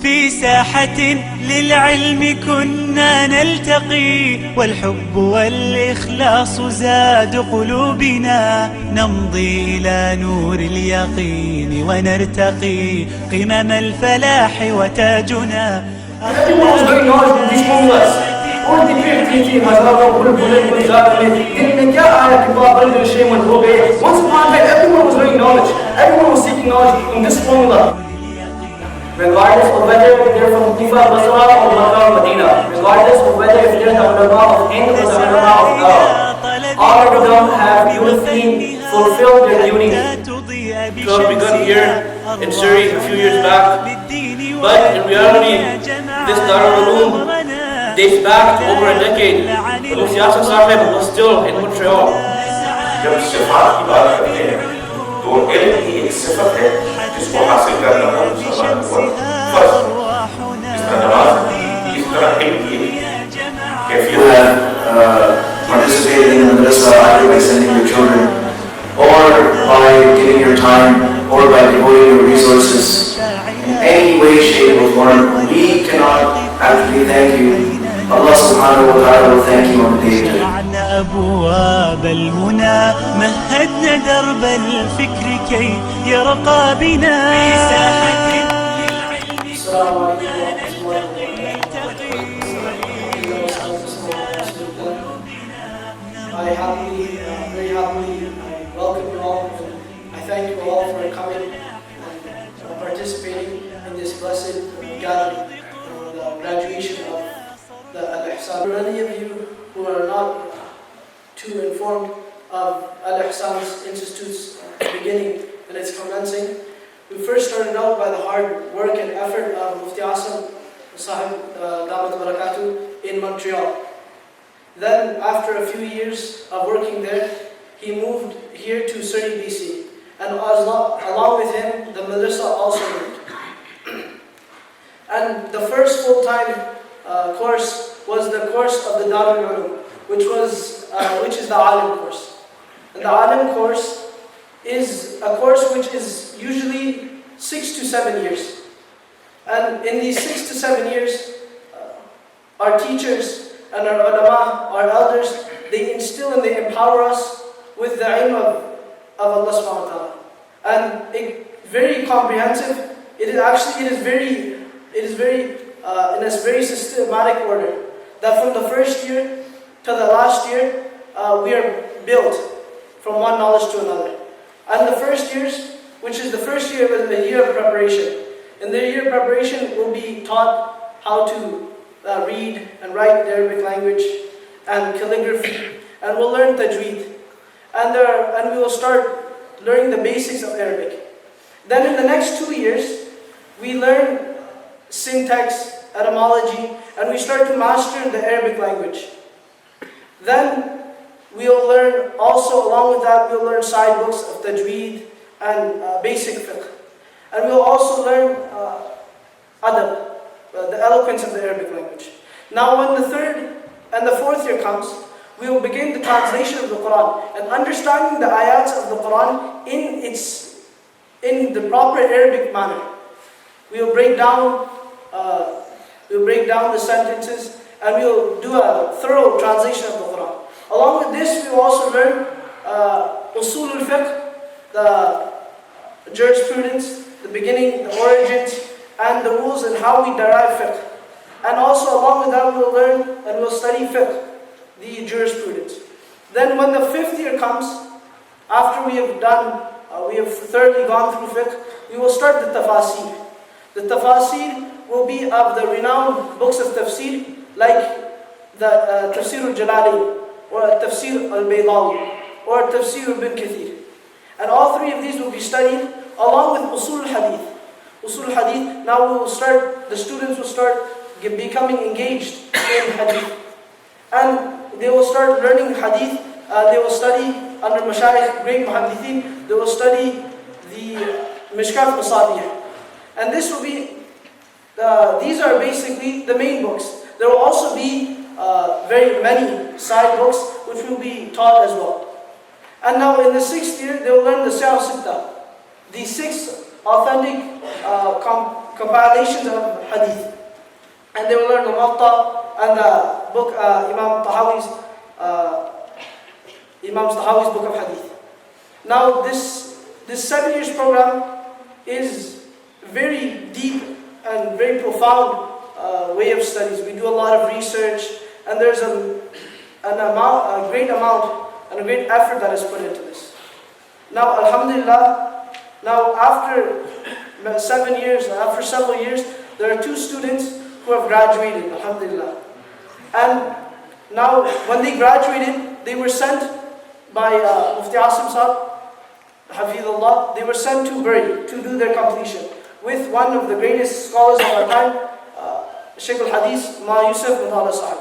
في ساحة للعلم كنا نلتقي، والحب والإخلاص زاد قلوبنا، نمضي إلى نور اليقين ونرتقي قمم الفلاح وتاجنا. Everyone was very knowledgeable, these formulas. और देखिए थी हजारों बुलबुलें गुलजार में दिन में क्या आया कि बाबल में शेमन हो गए. Once upon a time, everyone was learning knowledge. Everyone was seeking knowledge from this formula. Regardless of whether they're from Kufa, Basra, or Makkah, or Medina, regardless of whether if they're the ulama of Hind or the ulama of Darul, all of them have uniquely fulfilled their duties. So we got here in Surrey a few years back, but in reality, this Darul Uloom dates back to over a decade. Al-Ihsan Sahib was still in Montreal. जब सिफात की बात करते हैं तो इल्म की एक सिफत है जिसको हासिल करना हर मुसलमान को फर्ज है. इस तरह नमाज इस तरह इल्म की कैफियत participating in the madrasa either by sending your children or by giving your time or by devoting your resources in any way, shape or form. We cannot actually thank you. Allah subhanahu wa ta'ala will thank you on the day of judgment. أبواب المنى مهدنا درب الفكر كي يرقى بنا. السلام عليكم ورحمة الله وبركاته. Very happily, I welcome you all. I thank you all for coming and participating in this blessed gathering, the graduation of the Al-Ihsan. For any of you who are not too informed of Al-Ihsan's Institute's beginning and its commencing, we first started out by the hard work and effort of Mufti Asam Sahib Damat Barakatuh in Montreal. Then, after a few years of working there, he moved here to Surrey, BC, and along with him, the madrasa also moved. And the first full-time course was the course of the Darul, which is the Alim course. And the Alim course is a course which is usually 6 to 7 years. And in these 6 to 7 years, our teachers and our ulama, our elders, they instill and they empower us with the ilm of Allah subhanahu wa ta'ala. And very comprehensive. It is very in a very systematic order. That from the first year to the last year, we are built from one knowledge to another. And the first years, which is the first year, was the year of preparation. In the year of preparation, we'll be taught how to read and write the Arabic language and calligraphy, and we'll learn tajweed. And we will start learning the basics of Arabic. Then in the next 2 years, we learn syntax, etymology, and we start to master the Arabic language. Then we'll learn also, along with that, we'll learn side books of tajweed and basic fiqh. And we'll also learn adab, the eloquence of the Arabic language. Now when the third and the fourth year comes, we will begin the translation of the Quran and understanding the ayats of the Quran in the proper Arabic manner. We will break down the sentences and we will do a thorough translation of the Quran. Along with this, we will also learn usul al-fiqh, the jurisprudence, the beginning, the origins, and the rules and how we derive fiqh. And also along with that, we will learn and we will study fiqh, the jurisprudence. Then when the fifth year comes, after we have thoroughly gone through fiqh, we will start the tafasir. The tafasir will be of the renowned books of tafsir, like the Tafsir al-Jalali, or Tafsir al-Baydawi, or Tafsir ibn Kathir. And all three of these will be studied along with usul al-Hadith. Usul al-Hadith, now the students will start becoming engaged in Hadith. And they will start learning Hadith, they will study under Mashayikh, great Muhaddithin, they will study the Mishkat Masabih. And this will be, these are basically the main books. There will also be very many side books which will be taught as well. And now in the 6th year, they will learn the Siyar Sitta, the 6 authentic compilations of hadith. And they will learn the Muwatta and the book Imam Tahawi's book of hadith. Now this 7 years program is very deep and very profound way of studies. We do a lot of research, and there's a great amount and a great effort that is put into this. Now, alhamdulillah, now after 7 years, after several years, there are 2 students who have graduated, alhamdulillah. And now, when they graduated, they were sent by Mufti Asim Sahib, Hafidullah, they were sent to Bury to do their completion with one of the greatest scholars of our time, Shaykh al-Hadith, Ma Yusuf Mutala Sahib.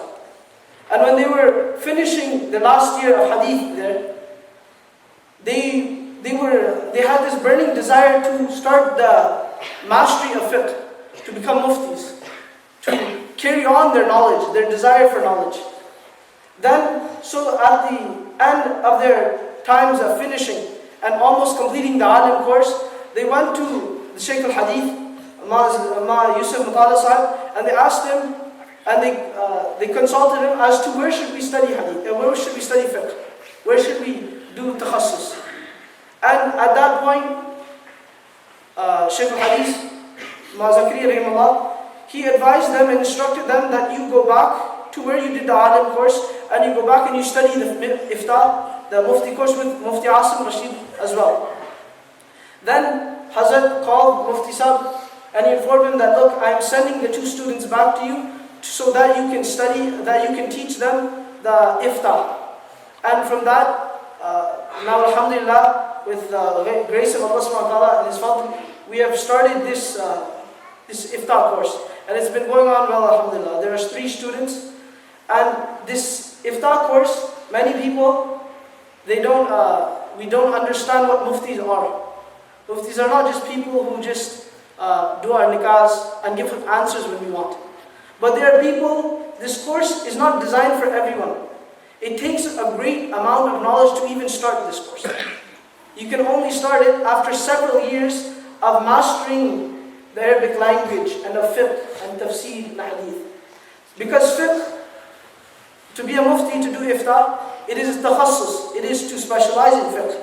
And when they were finishing the last year of Hadith there, they had this burning desire to start the mastery of fiqh, to become muftis, to carry on their knowledge, their desire for knowledge. Then, so at the end of their times of finishing and almost completing the alim course, they went to the Shaykh al-Hadith, Ma Yusuf Mutala Sahib, and they asked him, and they consulted him as to where should we study hadith, and where should we study fiqh, where should we do takhassus. And at that point, Shaykh al-Hadith, Ma Zakariya rahimahullah, he advised them and instructed them that you go back to where you did the alim course, and you go back and you study the iftah, the mufti course with Mufti Asim Rashid as well. Then Hazrat called Mufti Sahib and he informed him that, look, I am sending the 2 students back to you so that you can study, that you can teach them the iftah. And from that, now alhamdulillah, with the grace of Allah subhanahu wa ta'ala and His fadl, we have started this iftah course. And it's been going on well, alhamdulillah. There are 3 students. And this iftah course, many people, we don't understand what muftis are. Muftis are not just people who just do our nikahs and give answers when we want. But there are people, this course is not designed for everyone. It takes a great amount of knowledge to even start this course. You can only start it after several years of mastering the Arabic language and of fiqh and tafsir and hadith. Because fiqh, to be a mufti, to do iftah, it is takhassus, it is to specialize in fiqh.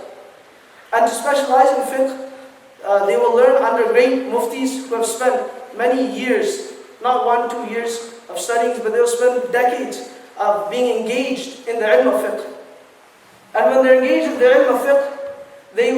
And to specialize in fiqh, they will learn under great muftis who have spent many years, not 1-2 years of studies, but they will spend decades of being engaged in the ilm of fiqh. And when they're engaged in the ilm of fiqh, they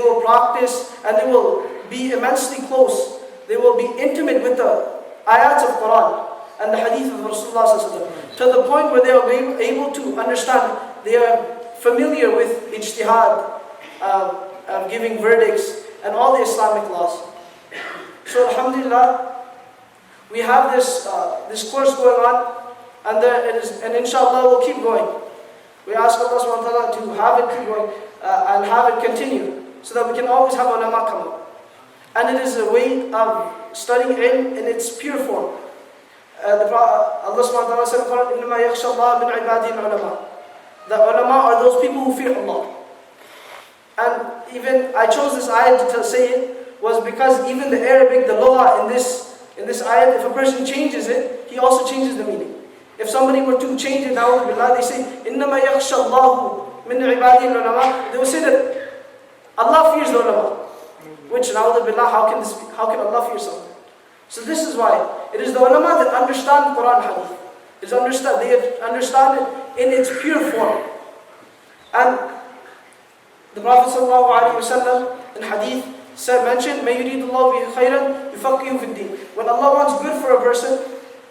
will practice and they will be immensely close. They will be intimate with the ayats of Quran and the hadith of Rasulullah to the point where they will be able to understand. They are familiar with ijtihad, giving verdicts and all the Islamic laws. So alhamdulillah, we have this course going on, and inshallah we'll keep going. We ask Allah subhanahu wa ta'ala to have it keep going and have it continue, so that we can always have ulama come up. And it is a way of studying ilm in its pure form. Allah subhanahu wa ta'ala said, إِنَّمَا يَخْشَى اللَّهَ مِنْ عِبَادِهِ الْعُلَمَاءِ. The ulama are those people who fear Allah. And even I chose this ayat to say it was because even the Arabic, the lugha in this ayat, if a person changes it, he also changes the meaning. If somebody were to change it, they say, إِنَّمَا يَخْشَى اللَّهُ مِنْ عِبَادِهِ الْعُلَمَاءِ. They will say that Allah fears the ulama. Which, how can Allah fear someone? So this is why it is the ulama that understand Quran hadith. They understand it in its pure form. And the Prophet ﷺ in hadith mentioned, مَن يُرِيدُ اللَّهُ بِهِ خَيْرًا يُفَقِّهُ فِي الدِّينِ. When Allah wants good for a person,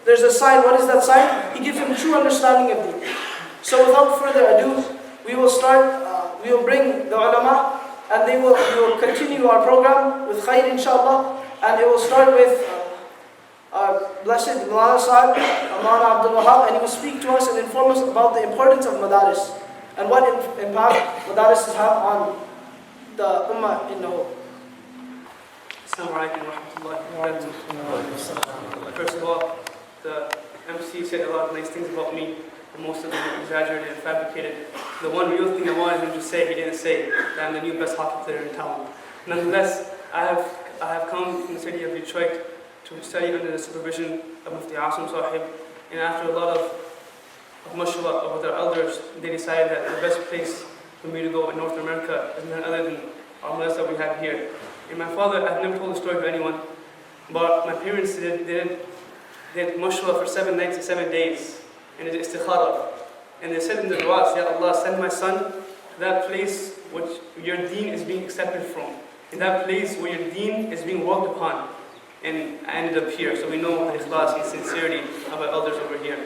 there's a sign. What is that sign? He gives him true understanding of deen. So without further ado, we will bring the ulama, and we will continue our program with khair inshallah. And it will start with our blessed Mulana Sahib, Amana Abdul Wahab, and he will speak to us and inform us about the importance of madaris and what impact madaris have on the ummah in the whole. Assalamu alaikum wa rahmatullahi wa barakatuh. First of all, the MC said a lot of nice things about me, but most of them were exaggerated and fabricated. The one real thing I wanted him to say, he didn't say, that I'm the new best hockey player in town. Nonetheless, I have I have come from the city of Detroit to study under the supervision of Mufti Asim Sahib, and after a lot of mashwara with our elders, they decided that the best place for me to go in North America is none other than our madrasa we have here. And my father, I've never told the story to anyone, but my parents did mashwara for 7 nights and 7 days, and it's istikhara. And they said in the du'as, Ya Allah, send my son to that place which your deen is being accepted from, in that place where your deen is being worked upon. And I ended up here, so we know the ikhlas and sincerity of our elders over here.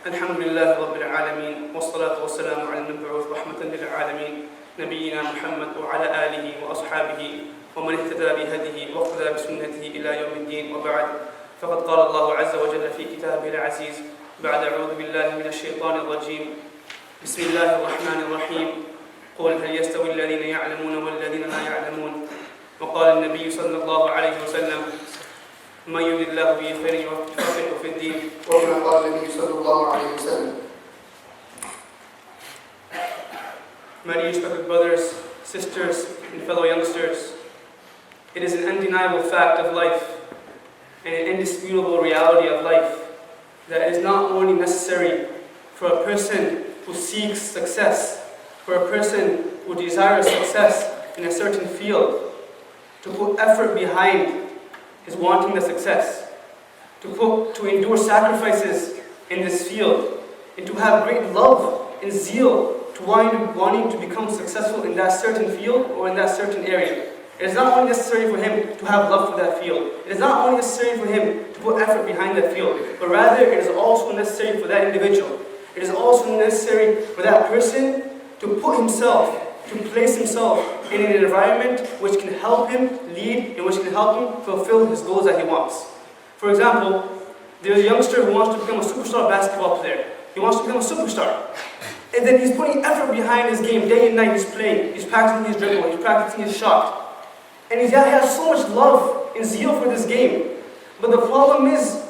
Alhamdulillah Rabbil Alameen, wassalatu wassalamu ala al-mab'uth rahmatan lil alamin, nabiyyina Muhammad wa ala alihi wa ashabihi wa man ihtada bi hadihi wa iqtada bi sunnatihi ila yawm ad-din wa ba'd. فقد قال الله عز وجل في كتابه العزيز بعد أعوذ بالله من الشيطان الرجيم بسم الله الرحمن الرحيم قل هل يستوي الذين يعلمون والذين لا يعلمون وقال النبي صلى الله عليه وسلم من يرد الله به خيرا يوفقه في الدين وكما قال النبي صلى الله عليه وسلم. My dear respected brothers, sisters, and fellow youngsters, it is an undeniable fact of life and an indisputable reality of life that it is not only necessary for a person who seeks success, for a person who desires success in a certain field, to put effort behind his wanting the success, to endure sacrifices in this field, and to have great love and zeal to wanting to become successful in that certain field or in that certain area. It is not only necessary for him to have love for that field. It is not only necessary for him to put effort behind that field, but rather it is also necessary for that individual. It is also necessary for that person to put himself, to place himself in an environment which can help him lead and which can help him fulfill his goals that he wants. For example, there's a youngster who wants to become a superstar basketball player. He wants to become a superstar. And then he's putting effort behind his game day and night. He's playing, he's practicing his dribble, he's practicing his shot. And he has so much love and zeal for this game. But the problem is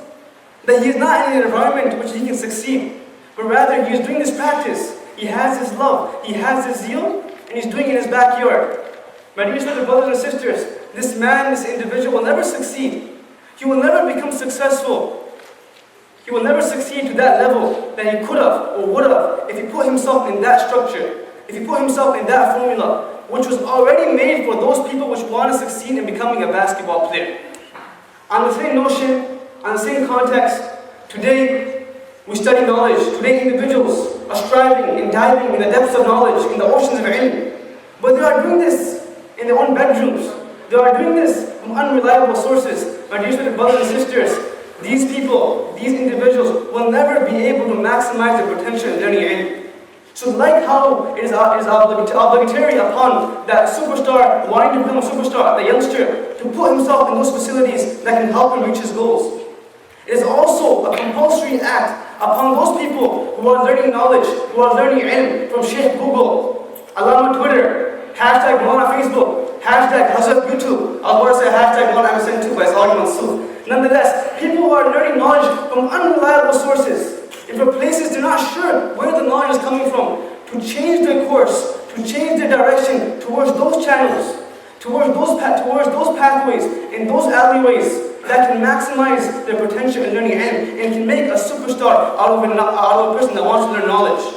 that he is not in an environment in which he can succeed. But rather, he is doing this practice. He has his love, he has his zeal, and he's doing it in his backyard. My dear brothers and sisters, this man, this individual will never succeed. He will never become successful. He will never succeed to that level that he could have or would have if he put himself in that structure, if he put himself in that formula, which was already made for those people which want to succeed in becoming a basketball player. On the same notion, on the same context, today we study knowledge. Today individuals are striving and diving in the depths of knowledge, in the oceans of ilm. But they are doing this in their own bedrooms. They are doing this from unreliable sources. My dear brothers and sisters, these people, these individuals will never be able to maximize their potential in learning ilm. So like how it is obligatory upon that superstar wanting to become a superstar, the youngster, to put himself in those facilities that can help him reach his goals. It is also a compulsory act upon those people who are learning knowledge, who are learning ilm from Sheikh Google, Alama Twitter, hashtag Maulana Facebook, hashtag Hazrat YouTube. I was going to say hashtag Maulana MSN too, but it's all Mansur. Nonetheless, people who are learning knowledge from unreliable sources, and for places they're not sure where the knowledge is coming from, to change their course, to change their direction towards those channels, towards those pathways, and those alleyways that can maximize their potential in learning and can make a superstar out of a person that wants to learn knowledge.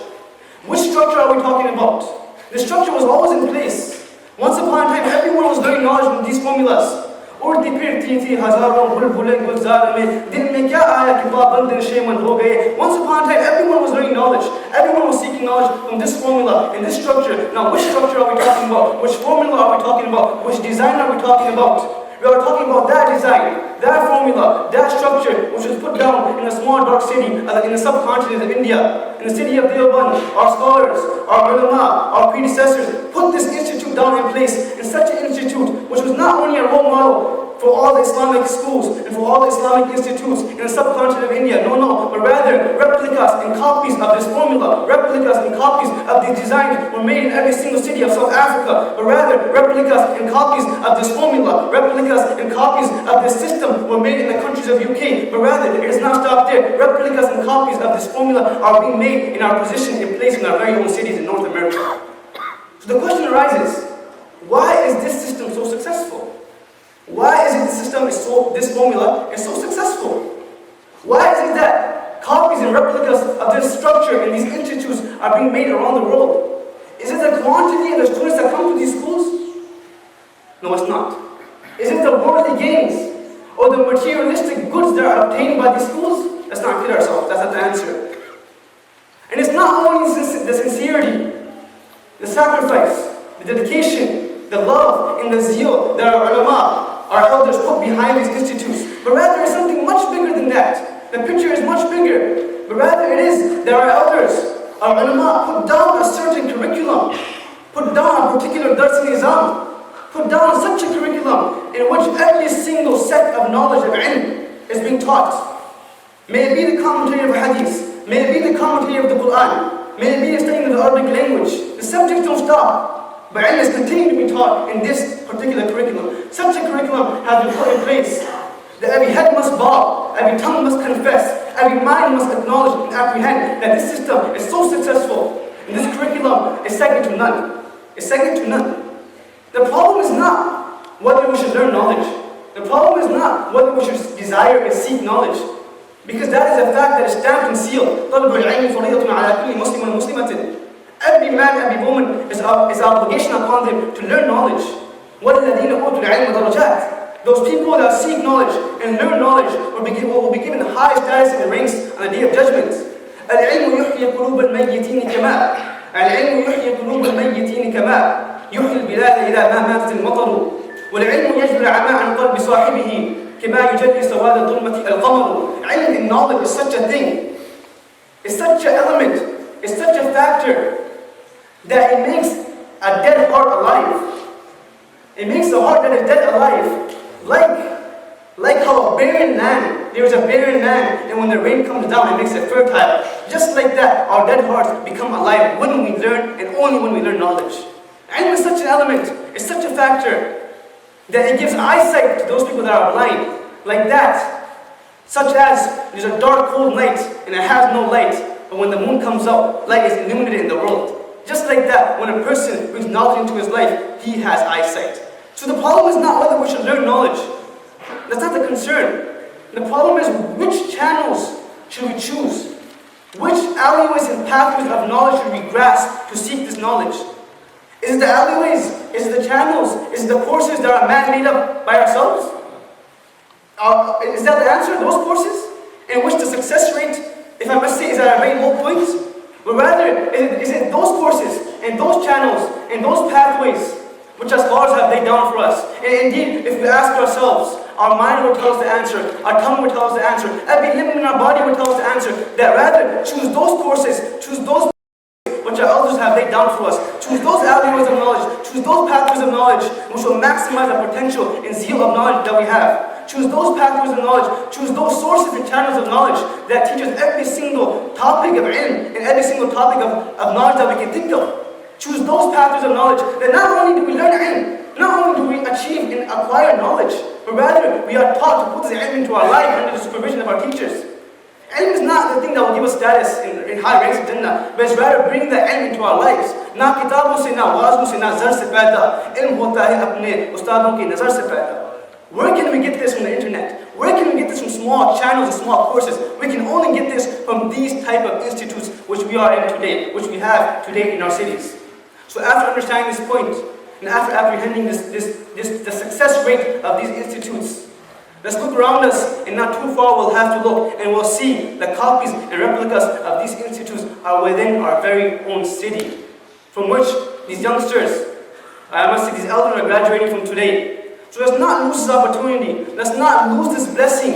Which structure are we talking about? The structure was always in place. Once upon a time, everyone was learning knowledge from these formulas. उड़ती फिरती थी हजारों बुलबुलें गुलजार में दिन में क्या आया कि पाबंद शेमन हो गए. Once upon a time, everyone was learning knowledge. Everyone was seeking knowledge from this formula, in this structure. Now, which structure are we talking about? Which formula are we talking about? Which design are we talking about? We are talking about that design, that formula, that structure, which was put down in a small dark city in the subcontinent of India, in the city of Deoband. Our scholars, our ulama, our predecessors put this institute down in place, in such an institute which was not only a role model for all the Islamic schools and for all the Islamic institutes in the subcontinent of India. No, but rather replicas and copies of this formula, replicas and copies of these designs were made in every single city of South Africa. But rather replicas and copies of this formula, replicas and copies of this system were made in the countries of UK. But rather, it is not stopped there. Replicas and copies of this formula are being made in our position and place in our very own cities in North America. So the question arises, why is this system so successful? Why is it this formula is so successful? Why is it that copies and replicas of this structure in these institutes are being made around the world? Is it the quantity of the students that come to these schools? No, it's not. Is it the worldly gains or the materialistic goods that are obtained by these schools? Let's not kid ourselves, that's not the answer. And it's not only the sincerity, the sacrifice, the dedication, the love, and the zeal that our ulama, our elders, put behind these institutes, but rather it's something much bigger than that. The picture is much bigger, but rather it is that our elders, our ulama, put down a certain curriculum, put down a particular dars nizam, put down such a curriculum in which every single set of knowledge of ilm is being taught. May it be the commentary of hadith, may it be the commentary of the Quran, may it be the studying of the Arabic language. The subjects don't stop, but ilm is continuing to be taught in this particular curriculum. Such a curriculum has been put in place that every head must bow, every tongue must confess, every mind must acknowledge and apprehend that this system is so successful, and this curriculum is second to none. It's second to none. The problem is not whether we should learn knowledge. The problem is not whether we should desire and seek knowledge, because that is a fact that is stamped and sealed. طَلْبُ الْعِلْمِ فَرِيضَةٌ عَلَى كُلِّ مُسْلِمٍ وَمُسْلِمَةٍ. Every man, every woman is obligation upon them to learn knowledge. وَالَّذِينَ أُوتُوا الْعِلْمَ دَرَجَاتٍ. Those people that seek knowledge and learn knowledge will be given the high status and ranks on the day of judgment. الْعِلْمُ يُحْيِي قُلُوبَ الْمَيِّتِينِ كَمَا الْعِلْمُ يُحْيِي قُلُوبَ الْمَيِّتِينَ كَمَا يحيي البلاد إذا ما ماتت المطر والعلم يجلي العماء عن قلب صاحبه كما يجلي سواد الظلمة القمر. Ilm and knowledge is such a thing, it's such an element, it's such a factor that it makes a dead heart alive. It makes a heart that is dead alive. Like how a barren land, there is a barren land, and when the rain comes down it makes it fertile. Just like that, our dead hearts become alive when we learn, and only when we learn knowledge. Ilm is such an element, it's such a factor, that it gives eyesight to those people that are blind. Like that, such as there's a dark, cold night, and it has no light, but when the moon comes out, light is illuminated in the world. Just like that, when a person brings knowledge into his life, he has eyesight. So the problem is not whether we should learn knowledge. That's not the concern. The problem is which channels should we choose? Which alleyways and pathways of knowledge should we grasp to seek this knowledge? Is it the alleyways? Is it the channels? Is it the courses that are man-made up by ourselves? Is that the answer? Those courses? In which the success rate, if I must say, is at a very low point? But rather, is it those courses and those channels and those pathways which our scholars have laid down for us? And indeed, if we ask ourselves, our mind will tell us the answer, our tongue will tell us the answer, every limb in our body will tell us the answer, that rather choose those courses, choose those which our elders have laid down for us. Choose those alleyways of knowledge, choose those pathways of knowledge which will maximize the potential and zeal of knowledge that we have. Choose those pathways of knowledge, choose those sources and channels of knowledge that teach us every single topic of ilm and every single topic of knowledge that we can think of. Choose those pathways of knowledge that not only do we learn ilm, not only do we achieve and acquire knowledge, but rather we are taught to put this ilm into our life under the supervision of our teachers. Ilm is not the thing that will give us status in high ranks of Jannah, but it's rather bringing the ilm into our lives. Na kitabon se, na wazon se, na zar se paida. Ilm hota hai apne ustadon ki nazar se paida. Where can we get this from the internet? Where can we get this from small channels and small courses? We can only get this from these type of institutes which we are in today, which we have today in our cities. So after understanding this point, and after apprehending the success rate of these institutes, let's look around us, and not too far we'll have to look, and we'll see the copies and replicas of these institutes are within our very own city, from which these youngsters, I must say these elders are graduating from today. So let's not lose this opportunity. Let's not lose this blessing.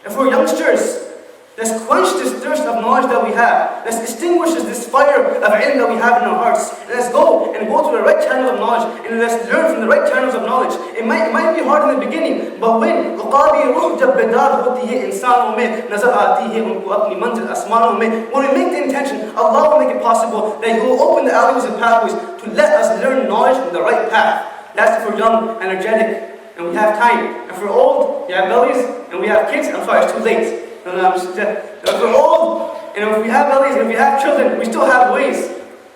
And for youngsters, let's quench this thirst of knowledge that we have. Let's extinguish this fire of ilm that we have in our hearts. And let's go to the right channel of knowledge, and let's learn from the right channels of knowledge. It might be hard in the beginning, but when we make the intention, Allah will make it possible that He will open the alleyways and pathways to let us learn knowledge from the right path. That's for young, energetic, and we have time. And for old, we have bellies, and we have kids. I'm sorry, it's too late. If we're old, and if we have bellies, and if we have children, we still have ways.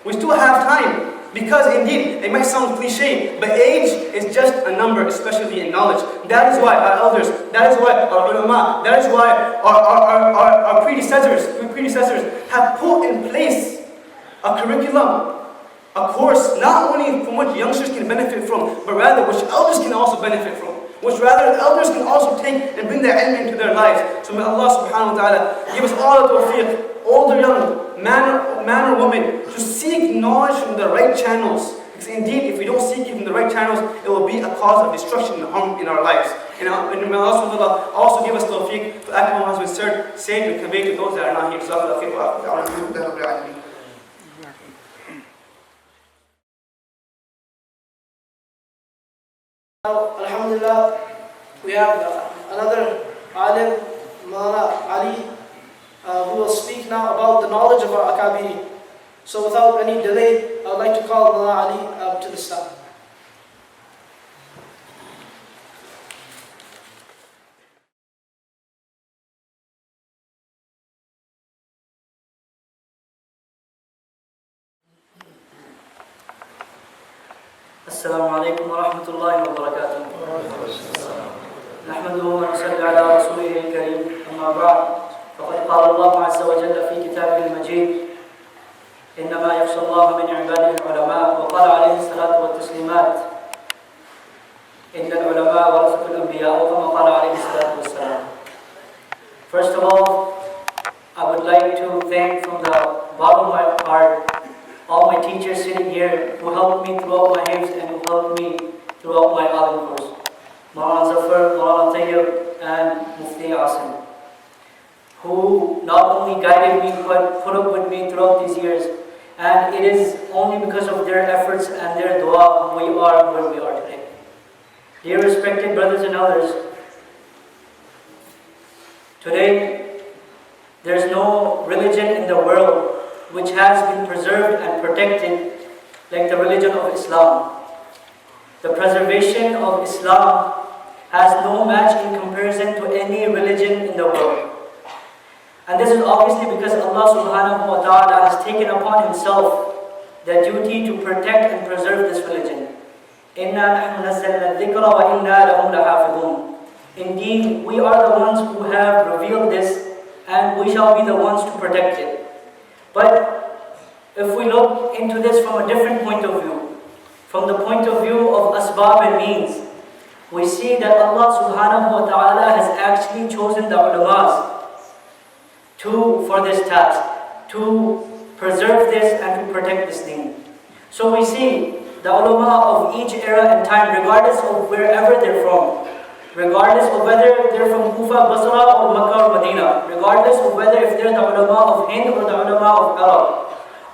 We still have time. Because indeed, it might sound cliche, but age is just a number, especially in knowledge. That is why our elders, that is why our ulama, that is why our predecessors have put in place a curriculum, a course, not only from which youngsters can benefit from, but rather which elders can also benefit from. Which rather elders can also take and bring their ilm into their lives. So may Allah subhanahu wa ta'ala give us all the tawfiq, old or young, man or woman, to seek knowledge from the right channels. Because indeed, if we don't seek it from the right channels, it will be a cause of destruction and harm in our lives. And may Allah subhanahu wa ta'ala also give us tawfiq to act on what has been said and conveyed to those that are not here. Now, alhamdulillah, we have another alim, Maulana Ali, who will speak now about the knowledge of our akabiri. So without any delay, I would like to call Maulana Ali up to the stand. السلام عليكم ورحمة الله وبركاته. نحمده ونصلي على رسوله الكريم. أما بعد، فقد قال الله عز وجل في كتابه المجيد: إنما يخشى الله من عباده العلماء. وقال عليه الصلاة والتسليمات: إن العلماء ورثة الأنبياء، وكما قال عليه الصلاة والسلام. First of all, I would like to thank from the bottom of my heart all my teachers sitting here who helped me throughout my hifz and who helped me throughout my alim course. Maulana Zafar, Maulana Tayyib and Mufti Asim, who not only guided me but put up with me throughout these years. And it is only because of their efforts and their dua we are where we are today. Dear respected brothers and elders, today there's no religion in the world which has been preserved and protected like the religion of Islam. The preservation of Islam has no match in comparison to any religion in the world. And this is obviously because Allah subhanahu wa ta'ala has taken upon himself the duty to protect and preserve this religion. إِنَّا نَحْنُ نَزَّلْنَا الذِّكْرَ وَإِنَّا لَهُ لَحَافِظُونَ. Indeed, we are the ones who have revealed this and we shall be the ones to protect it. But if we look into this from a different point of view, from the point of view of asbab and means, we see that Allah subhanahu wa ta'ala has actually chosen the ulamas for this task, to preserve this and to protect this deen. So we see the ulama of each era and time, regardless of wherever they're from, regardless of whether they're from Kufa, Basra or Makkah or Medina, regardless of whether if they're the ulama of Hind or the ulama of Arab,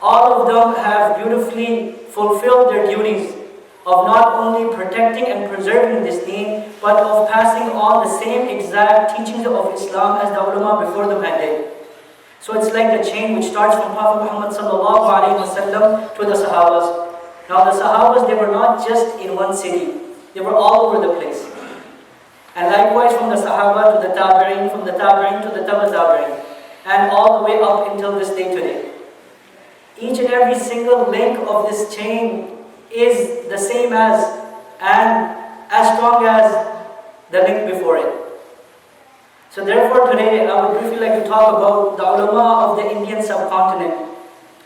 all of them have beautifully fulfilled their duties of not only protecting and preserving this deen, but of passing on the same exact teachings of Islam as the ulama before them had did. So it's like the chain which starts from Prophet Muhammad sallallahu alaihi wasallam to the Sahabas. Now the Sahabas, they were not just in one city, they were all over the place. And likewise from the Sahaba to the Tabi'in, from the Tabi'in to the Taba Tabi'in, and all the way up until this day today. Each and every single link of this chain is the same as and as strong as the link before it. So therefore today I would briefly like to talk about the ulama of the Indian subcontinent,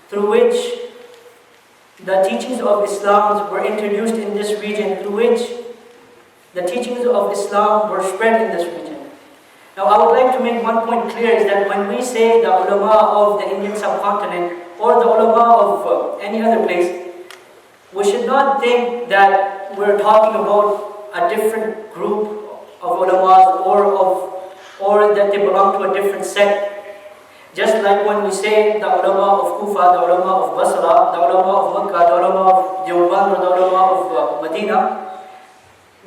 through which the teachings of Islam were introduced in this region, through which the teachings of Islam were spread in this region. Now I would like to make one point clear, is that when we say the ulama of the Indian subcontinent or the ulama of any other place, we should not think that we're talking about a different group of ulamas or that they belong to a different sect. Just like when we say the ulama of Kufa, the ulama of Basra, the ulama of Makkah, the ulama of Deoband or the ulama of Medina,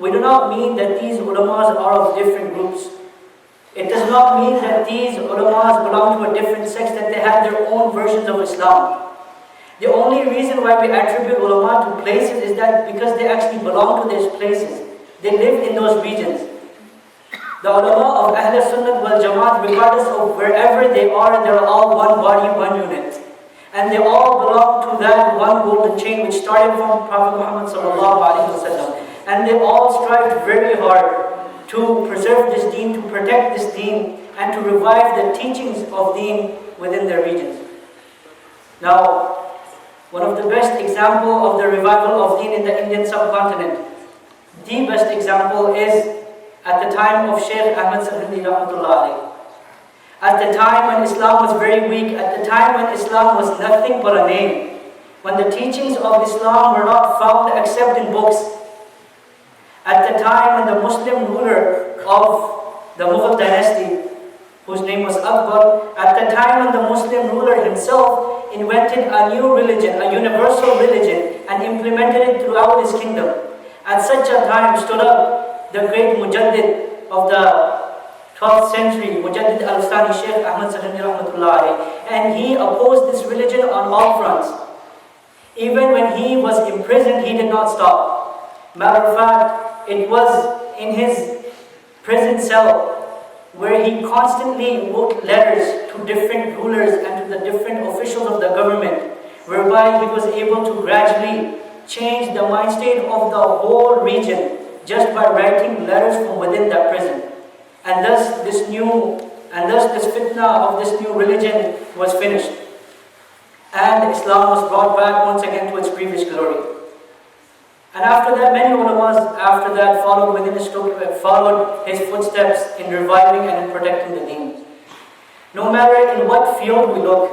we do not mean that these ulamas are of different groups. It does not mean that these ulamas belong to a different sect, that they have their own versions of Islam. The only reason why we attribute ulama to places is that because they actually belong to those places. They live in those regions. The ulama of Ahl Sunnah wal Jamaat, regardless of wherever they are all one body, one unit. and they all belong to that one golden chain which started from Prophet Muhammad sallallahu alaihi wasallam. And they all strived very hard to preserve this deen, to protect this deen, and to revive the teachings of deen within their regions. Now, one of the best example of the revival of deen in the Indian subcontinent, the best example is at the time of Shaykh Ahmad Sahindi rahmatullah alayhi. At the time when Islam was very weak, at the time when Islam was nothing but a name, when the teachings of Islam were not found except in books, at the time when the Muslim ruler of the Mughal dynasty, whose name was Akbar, at the time when the Muslim ruler himself invented a new religion, a universal religion, and implemented it throughout his kingdom. At such a time stood up the great Mujaddid of the 12th century, Mujaddid Al-Ihsan, Shaykh Ahmad Sahindi rahmatullah alayhi, and he opposed this religion on all fronts. Even when he was imprisoned, he did not stop. Matter of fact, it was in his prison cell where he constantly wrote letters to different rulers and to the different officials of the government, whereby he was able to gradually change the mind state of the whole region just by writing letters from within that prison. And thus this fitna of this new religion was finished. And Islam was brought back once again to its previous glory. And after that, many ulamas after that followed his footsteps in reviving and in protecting the deen. No matter in what field we look,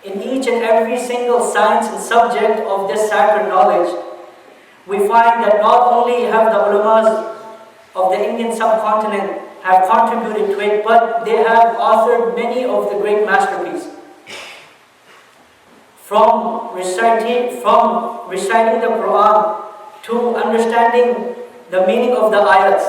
in each and every single science and subject of this sacred knowledge, we find that not only have the ulamas of the Indian subcontinent have contributed to it, but they have authored many of the great masterpieces. From reciting the Quran to understanding the meaning of the ayats,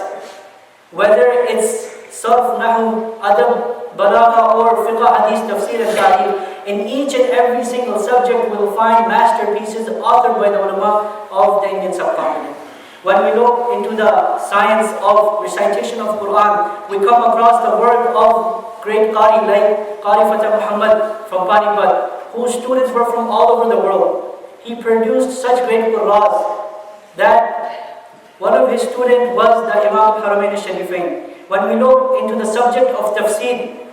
whether it's sarf, nahu, adab, balagha, or fiqh, hadith, tafsir, and ta'wil, in each and every single subject we will find masterpieces authored by the ulama of the Indian subcontinent. When we look into the science of recitation of Quran, we come across the work of great Qari like Qari Fateh Muhammad from Panipat, whose students were from all over the world. He produced such great Qur'ans that one of his students was the Imam Haramain al-Sharifain. When we look into the subject of tafsir,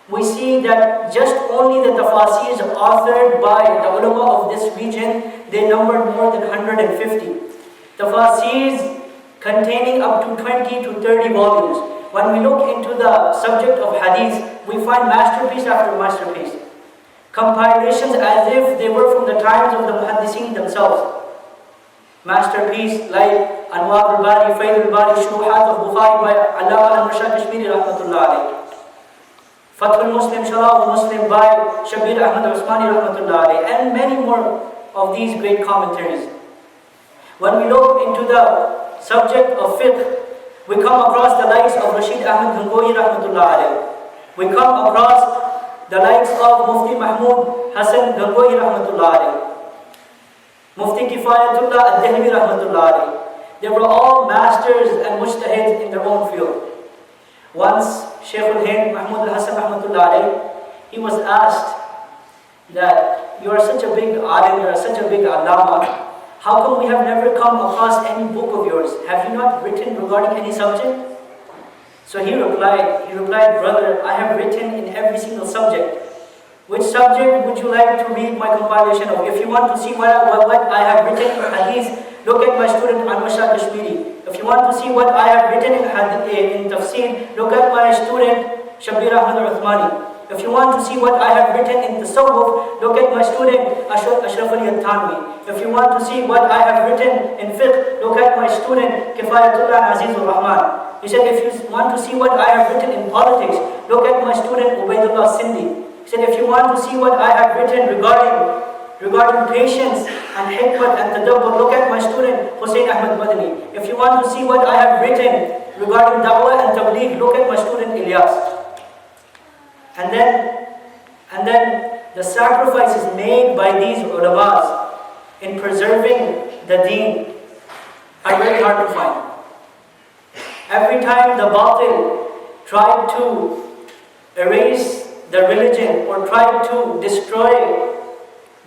we see that just only the tafasirs authored by the ulama of this region, they numbered more than 150. Tafasirs containing up to 20 to 30 volumes. When we look into the subject of hadith, we find masterpiece after masterpiece. Compilations as if they were from the times of the muhaddithin themselves. Masterpiece like Anwar al-Bari, Fayd al-Bari, Shuruhat of Bukhari by Allama al-Mashah Kashmiri rahmatullah alayhi. Fath al-Muslim, Sharah al-Muslim by Shabir Ahmad Usmani rahmatullah alayhi, and many more of these great commentaries. When we look into the subject of fiqh, we come across the likes of Rashid Ahmad Gangohi rahmatullah alayhi. We come across the likes of Mufti Mahmud Hassan Gangohi rahmatullah alayhi. Mufti Kifayatullah Ad-Dehli rahmatullah alayhi. They were all masters and mujtahids in their own field. Once Shaykh al-Hind Mahmud al-Hassan rahmatullah alayhi, he was asked that you are such a big alim, you are such a big allama, how come we have never come across any book of yours? Have you not written regarding any subject? So he replied, brother, I have written in every single subject. Which subject would you like to read my compilation of? If you want to see what I have written in hadith, look at my student Al-Mashah Kashmiri. If you want to see what I have written in tafsir, look at my student Shabir Ahmad Uthmani. If you want to see what I have written in tasawwuf, look at my student Ashraf Ali Al-Thanwi. If you want to see what I have written in fiqh, look at my student Kifayatullah Aziz Rahman. He said, if you want to see what I have written in politics, look at my student Ubaidullah Sindhi. He said, if you want to see what I have written regarding patience and hikmat and tadabbur, look at my student Hussein Ahmad Madani. If you want to see what I have written regarding da'wah and tabligh, look at my student Ilyas. And then the sacrifices made by these ulamas in preserving the deen are very hard to find. Every time the batil tried to erase the religion or tried to destroy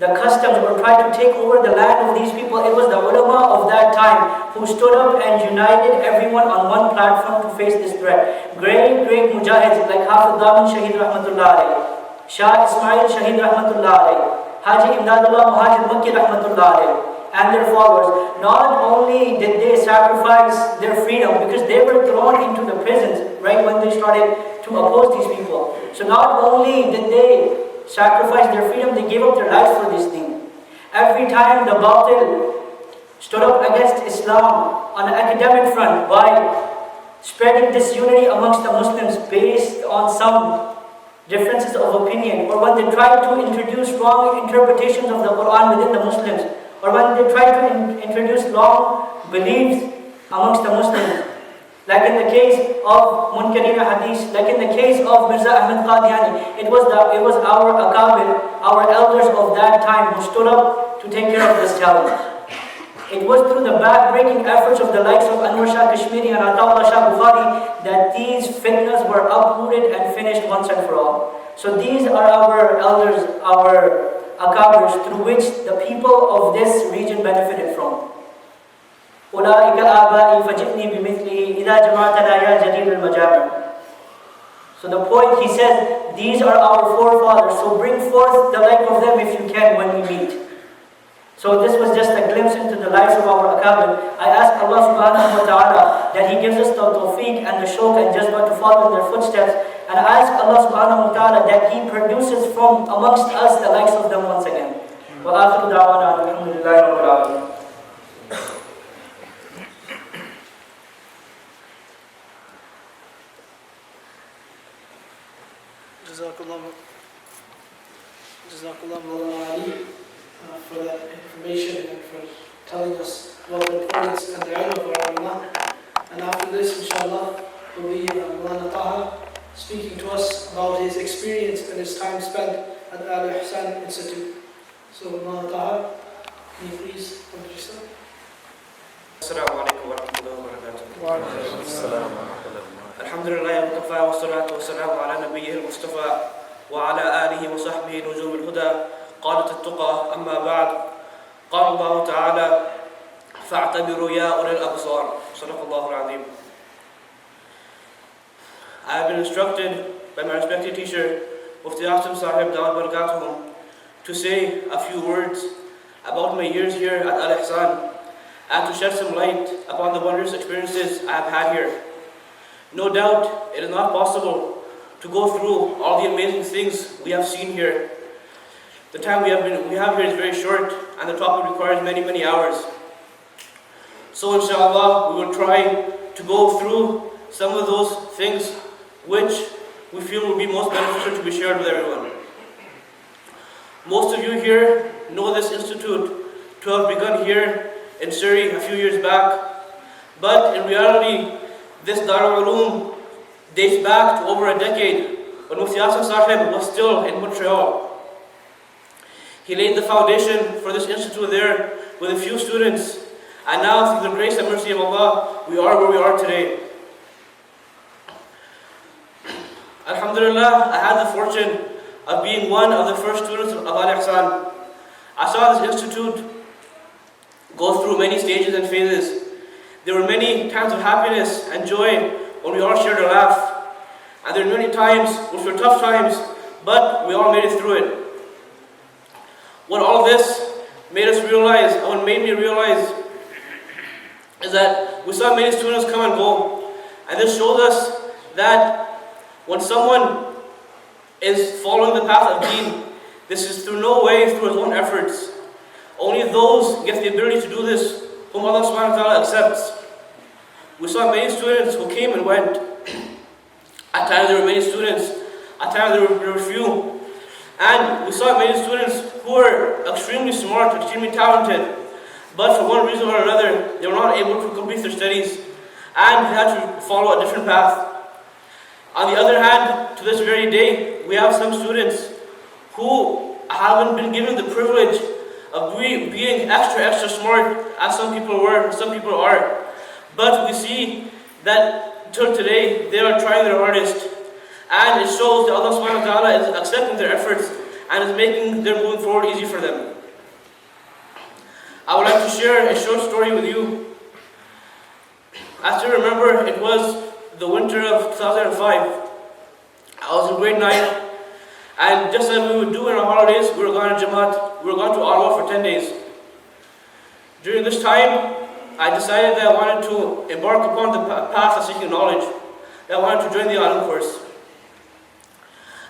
the customs or tried to take over the land of these people, it was the ulama of that time who stood up and united everyone on one platform to face this threat. Great mujahids like Hafiz Daman Shaheed Rahmatullah alayhi, Shah Ismail Shaheed Rahmatullah alayhi, Haji Imdadullah Muhajir Makki Rahmatullah alayhi, and their followers, not only did they sacrifice their freedom because they were thrown into the prisons right when they started to oppose these people. So not only did they sacrifice their freedom, they gave up their lives for this thing. Every time the Batil stood up against Islam on an academic front by spreading disunity amongst the Muslims based on some differences of opinion, or when they tried to introduce wrong interpretations of the Quran within the Muslims, or when they tried to introduce wrong beliefs amongst the Muslims, like in the case of Munkarina Hadith, like in the case of Mirza Ahmed Qadiani, it was our akabir, our elders of that time who stood up to take care of this challenge. It was through the back-breaking efforts of the likes of Anwar Shah Kashmiri and Ataullah Shah Bukhari that these fitnas were uprooted and finished once and for all. So these are our elders, our akabirs, through which the people of this region benefited from. أولئك آبائي فجئني بمثله إذا جمعتنا يا جليل المجامع. So the point, he says, these are our forefathers, so bring forth the like of them if you can when we meet. So this was just a glimpse into the lives of our akabir. I ask Allah subhanahu wa ta'ala that He gives us the tawfiq and the shawq and jazbah to follow in their footsteps. And I ask Allah subhanahu wa ta'ala that He produces from amongst us the likes of them once again. Wa akhiru da'wana alhamdulillahi rabbil alamin. Jazakallah for that information and for telling us about the importance and the ilm of our ulama. And after this, inshallah, will be Maulana Taha speaking to us about his experience and his time spent at the Al-Ihsan Institute. So Maulana Taha, can you please come to yourself? Assalamu alaikum wa rahmatullahi wa barakatuh. Wa alaikum assalam wa rahmatullahi. Alhamdulillah wa kafa wa salatu wa salamu ala nabiyyih al-Mustafa wa ala alihi wa sahbihi nujum al-huda. قالت التقى أما بعد قال الله تعالى فاعتبروا يا أولي الأبصار صدق الله العظيم. I have been instructed by my respected teacher Mufti Asim Sahib Darul to say a few words about my years here at Al-Ihsan and to shed some light upon the wondrous experiences I have had here. No doubt it is not possible to go through all the amazing things we have seen here. The time we have here is very short, and the topic requires many hours. So inshallah, we will try to go through some of those things which we feel will be most beneficial to be shared with everyone. Most of you here know this institute to have begun here in Surrey a few years back, but in reality, this Darul Uloom dates back to over a decade when Mufti Asim Sahib was still in Montreal. He laid the foundation for this institute there with a few students, and now through the grace and mercy of Allah, we are where we are today. Alhamdulillah, I had the fortune of being one of the first students of Al-Ihsan. I saw this institute go through many stages and phases. There were many times of happiness and joy when we all shared a laugh, and there were many times which were tough times, but we all made it through it. What all this made us realize, and what made me realize, is that we saw many students come and go. And this shows us that when someone is following the path of deen, this is through no way through his own efforts. Only those get the ability to do this whom Allah subhanahu wa ta'ala accepts. We saw many students who came and went. At times there were many students, at times there were few. And we saw many students who were extremely smart, extremely talented, but for one reason or another, they were not able to complete their studies and they had to follow a different path. On the other hand, to this very day, we have some students who haven't been given the privilege of being extra smart as some people were, some people are. But we see that till today, they are trying their hardest. and it shows that Allah subhanahu wa ta'ala is accepting their efforts and is making their moving forward easy for them. I would like to share a short story with you. I still remember it was the winter of 2005. I was in grade 9, and just as we would do in our holidays, we were going to Jamaat, we were going to Arwa for 10 days. During this time, I decided that I wanted to embark upon the path of seeking knowledge, that I wanted to join the Alim course.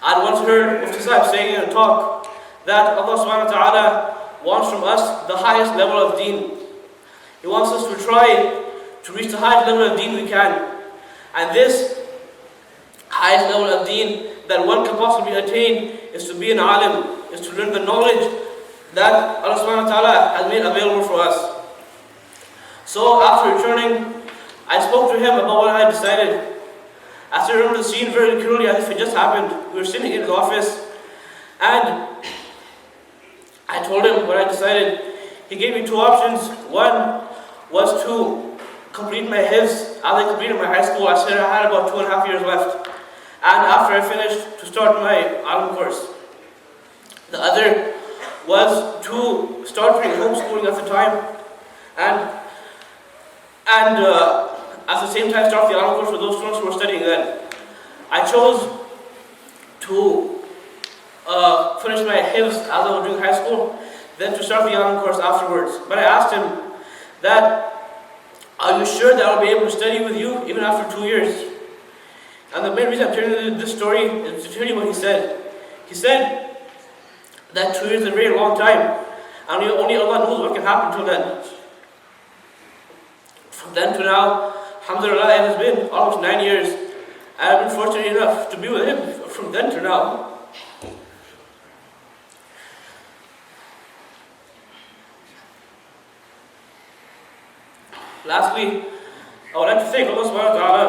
I had once heard Mufti Sahib saying in a talk that Allah subhanahu wa ta'ala wants from us the highest level of deen. He wants us to try to reach the highest level of deen we can. And this highest level of deen that one can possibly attain is to be an alim, is to learn the knowledge that Allah subhanahu wa ta'ala has made available for us. So after returning, I spoke to him about what I had decided. I still remember the scene very clearly as if it just happened. We were sitting in his office, and I told him what I decided. He gave me two options. One was to complete my hifz. As I completed my high school, I said I had about 2.5 years left. And after I finished, to start my Alim course. The other was to start doing homeschooling at the time, and at the same time start the Alim course for those students who were studying then. I chose to finish my hifz as I was doing high school, then to start the Alim course afterwards. But I asked him that, are you sure that I'll be able to study with you even after 2 years? And the main reason I'm telling you this story is to tell you what he said. He said that 2 years is a very long time, and only Allah knows what can happen till then. From then to now, alhamdulillah, it has been almost 9 years, and I've been fortunate enough to be with him from then to now. Lastly, I would like to thank Allah subhanahu wa ta'ala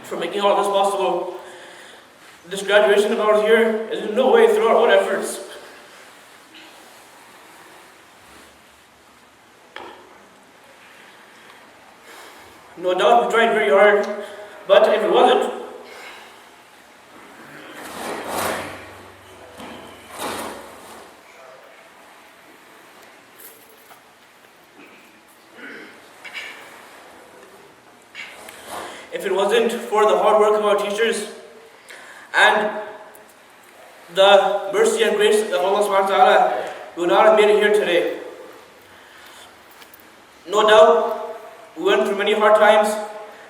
for making all this possible. This graduation of ours here is in no way through our own efforts. No doubt we tried very hard, but if it wasn't, for the hard work of our teachers and the mercy and grace of Allah subhanahu wa ta'ala, we would not have made it here today. No doubt, we went through many hard times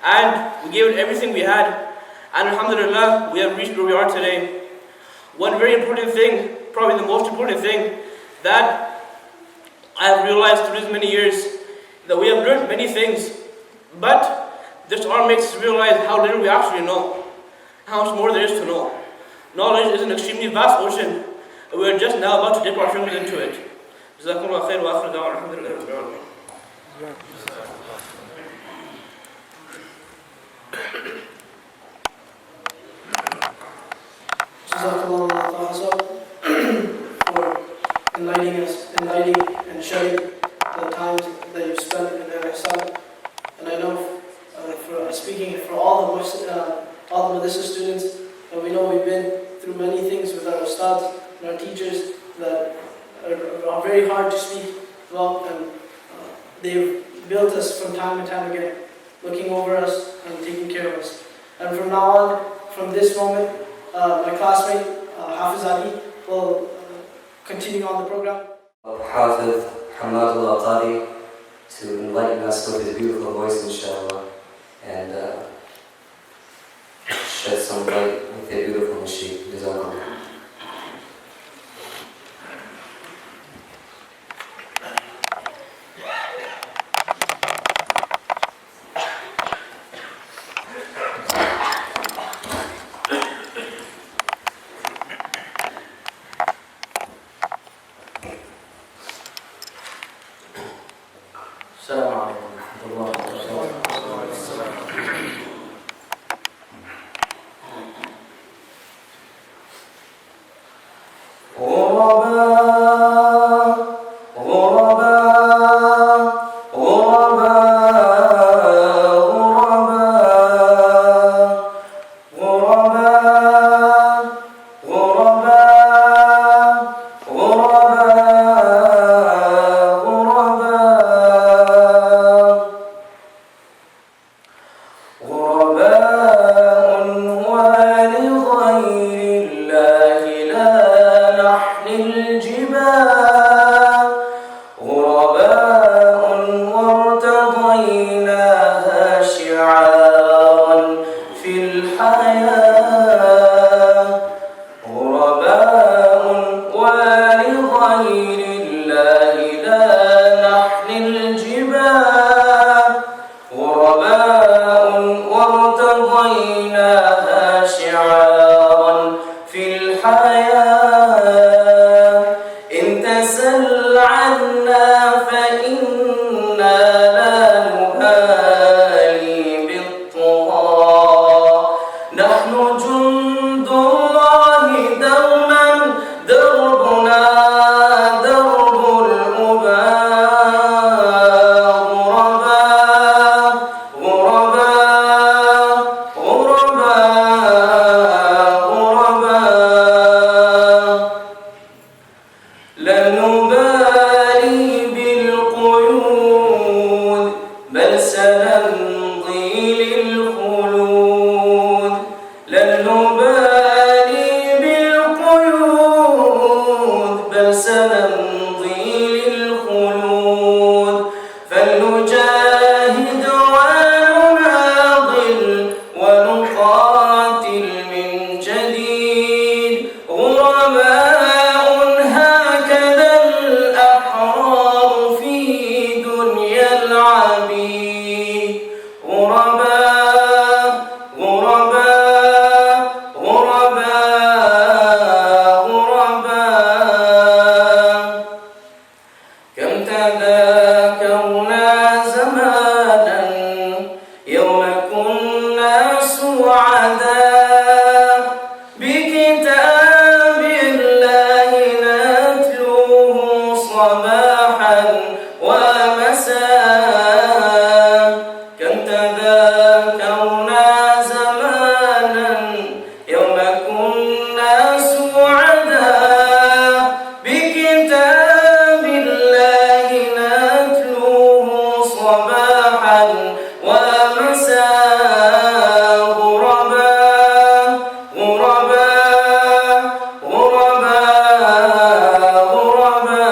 and we gave it everything we had, and alhamdulillah, we have reached where we are today. One very important thing, probably the most important thing that I have realized through these many years, that we have learned many things, but this all makes us realize how little we actually know, how much more there is to know. Knowledge is an extremely vast ocean, and we are just now about to dip our fingers into it. Jazakumullah khair wa akhiru da'wana alhamdulillahi rabbil alamin. Jazakallah for enlightening and sharing the times that you've spent in Al-Ihsan. And I know, for speaking for all the Madrasa students, we know we've been through many things with our ustads and our teachers that are very hard to speak about, and they've built us from time and time again, looking over us and taking care of us. And from now on, from this moment, my classmate, Hafiz Ali, will continue on the program. Hafiz Hamad al-Atari to enlighten us with his beautiful voice, inshallah, and shed some light with a beautiful nasheed. Jazakallah. Assalamu alaikum wa rahmatullahi wa barakatuh. غرباء عنا فإنا لا نبالي بالطغاة نحن جند الله دوما دربنا درب الأباء غرباء غرباء غرباء غرباء لا نبالي بالقيود بل سنمضي للخلود لا نبالي بالقيود بل سنمضي للخلود فلنجاهد ونناضل ونقاتل من جديد غرباء هكذا الأحرار في دنيا العبيد غرباء غرباء غرباء غرباء كم تذاكرنا زمانا يوم كنا سعداء بكتاب الله نتلوه صباحا ومساء كم تذاكرنا زمانا يوم كنا سعداء بكتاب الله نتلوه صباحا ومساء غرباء غرباء غرباء غرباء غرباء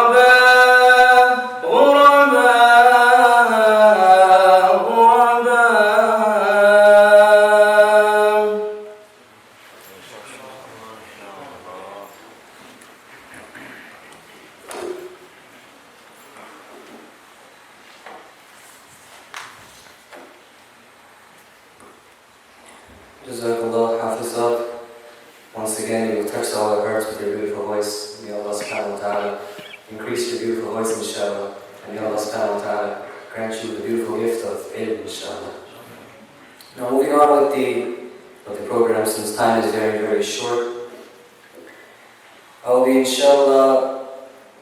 غرباء غرباء غرباء Jazakallah Hafizah. Once again, you touched all our hearts with your beautiful voice. May Allah subhanahu wa ta'ala increase your beautiful voice, inshallah. And may Allah subhanahu wa ta'ala grant you the beautiful gift of ilm, inshallah. Now moving on with the program, since time is very, very short. I will be, inshallah,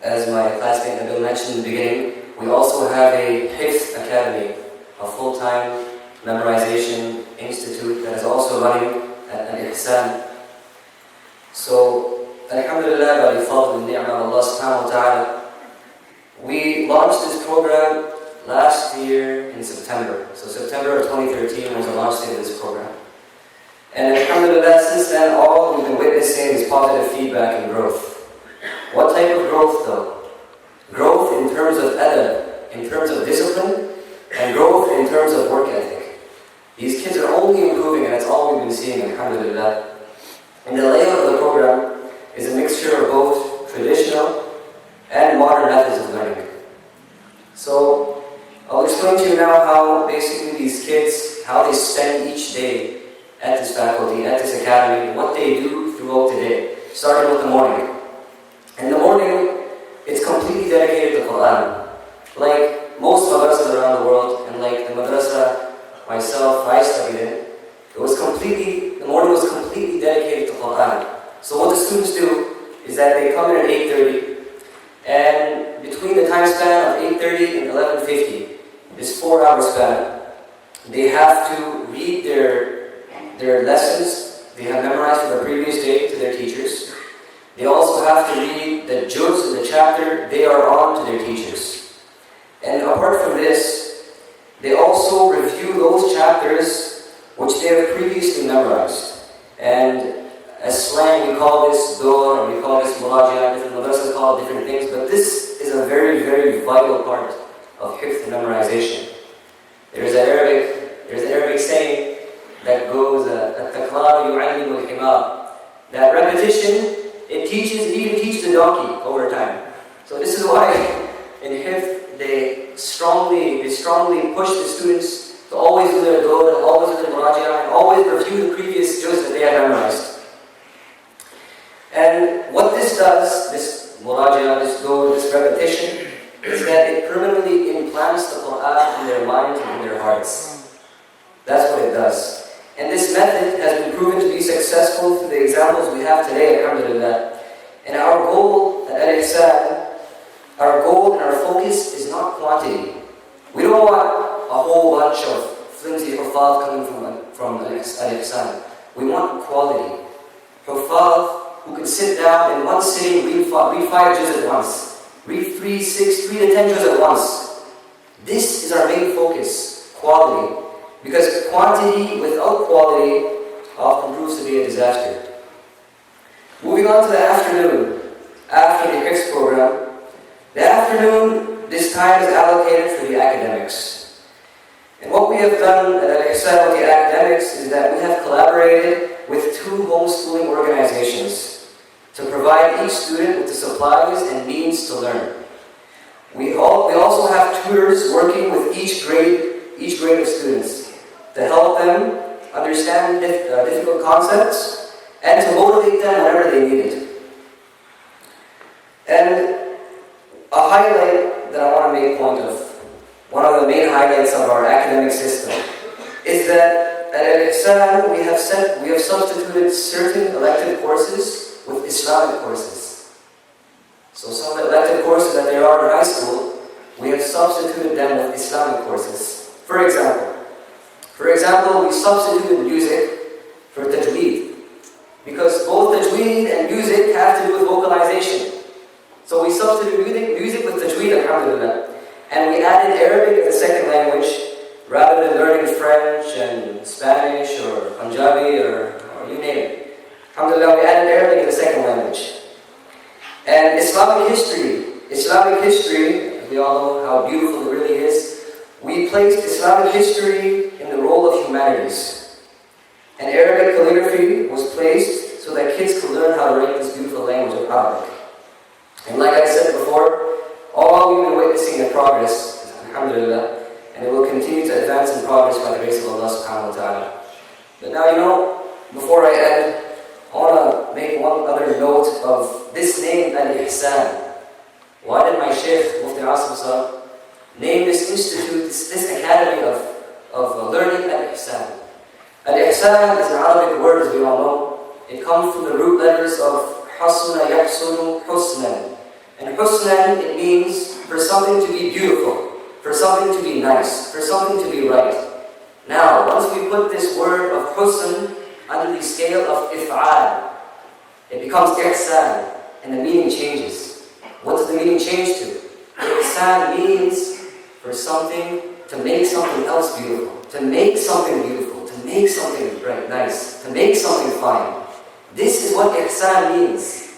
as my classmate Nabil mentioned in the beginning, we also have a Hifz Academy, a full-time memorization institute that is also running at Al-Ihsan. So, alhamdulillah, by the fadl and ni'mah of Allah subhanahu wa ta'ala, we launched this program last year in September. So September of 2013 was the launch date of this program. And alhamdulillah, since then, all we've been witnessing is positive feedback and growth. What type of growth though? Growth in terms of adab, in terms of discipline, and growth in terms of work ethic. These kids are only improving, and that's all we've been seeing, alhamdulillah. And the layout of the program is a mixture of both traditional and modern methods of learning. So, I'll explain to you now how basically these kids, how they spend each day at this faculty, at this academy, what they do throughout the day, starting with the morning. In the morning, it's completely dedicated to Quran. Like most madrasas around the world, and like the madrasa myself, I studied in, the morning was completely dedicated to Quran. So what the students do is that they come in at 8:30, and between the time span of 8:30 and 11:50, this 4-hour span, they have to read their lessons they have memorized from the previous day to their teachers. They also have to read the juz, the chapter they are on, to their teachers. And apart from this, they also review those chapters which they have previously memorized. And as slang, we call this dor, or we call this murajah, different madrasas call it different things, but this is a very, very vital part of hifz memorization. There's an Arabic saying that goes, "At-takrār yu'allimu al-himār." That repetition, it even teaches the donkey over time. So this is why in hifz they strongly push the students to always do their dor, always do their murajah, and always review the previous juz that they have memorized. And what this does, this murajah, this dawr, this repetition, is that it permanently implants the Quran in their minds and in their hearts. That's what it does. And this method has been proven to be successful through the examples we have today, alhamdulillah. And our goal at Al-Ihsan, our goal and our focus is not quantity. We don't want a whole bunch of flimsy huffaz coming from Al-Ihsan. We want quality. Huffaz who can sit down in one sitting, read 5 juz at once, read 3 to 10 juz at once. This is our main focus, quality. Because quantity without quality often proves to be a disaster. Moving on to the afternoon, after the Hifz program. The afternoon, this time is allocated for the academics. And what we have done at Al-Ihsan with the academics is that we have collaborated with 2 homeschooling organizations to provide each student with the supplies and means to learn. We also have tutors working with each grade of students to help them understand difficult concepts and to motivate them whenever they need it. And a highlight that I want to make point of, one of the main highlights of our academic system, is that at Al-Ihsan we have substituted certain elective courses with Islamic courses. So some of the elective courses that there are in high school, we have substituted them with Islamic courses. For example, we substituted music for tajweed, because both tajweed and music have to do with vocalization. So we substituted music with tajweed, alhamdulillah, and we added Arabic as a second language, rather than learning French and Spanish or Punjabi or you name it. Alhamdulillah, we added Arabic as a second language. And Islamic history, we all know how beautiful it really is. We placed Islamic history in the role of humanities. And Arabic calligraphy was placed so that kids could learn how to write this beautiful language of Arabic. And like I said before, all we've been witnessing in progress, alhamdulillah, and it will continue to advance in progress by the grace of Allah subhanahu wa ta'ala. But now, before I end, I want to make one other note of this name, Al-Ihsan. Why did my Shaykh, Mufti Asim Sahib, name this institute, this academy of learning Al-Ihsan? Al-Ihsan is an Arabic word, as we all know. It comes from the root letters of Hasuna Yahsunu Husnan. And Husnan, it means for something to be beautiful, for something to be nice, for something to be right. Now, once we put this word of Husn under the scale of If'al, it becomes Ihsan, and the meaning changes. What does the meaning change to? Ihsan means for something, to make something else beautiful, to make something beautiful, to make something right, nice, to make something fine. This is what Ihsan means.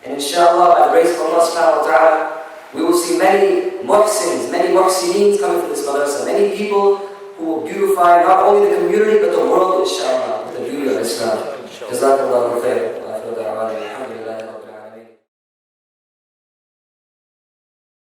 And inshallah, by the grace of Allah subhanahu wa ta'ala, we will see many muhsins, many muhsineen coming from this madrasa, many people who will beautify not only the community but the world, inshallah, with the beauty of Islam. Jazakallahu khair.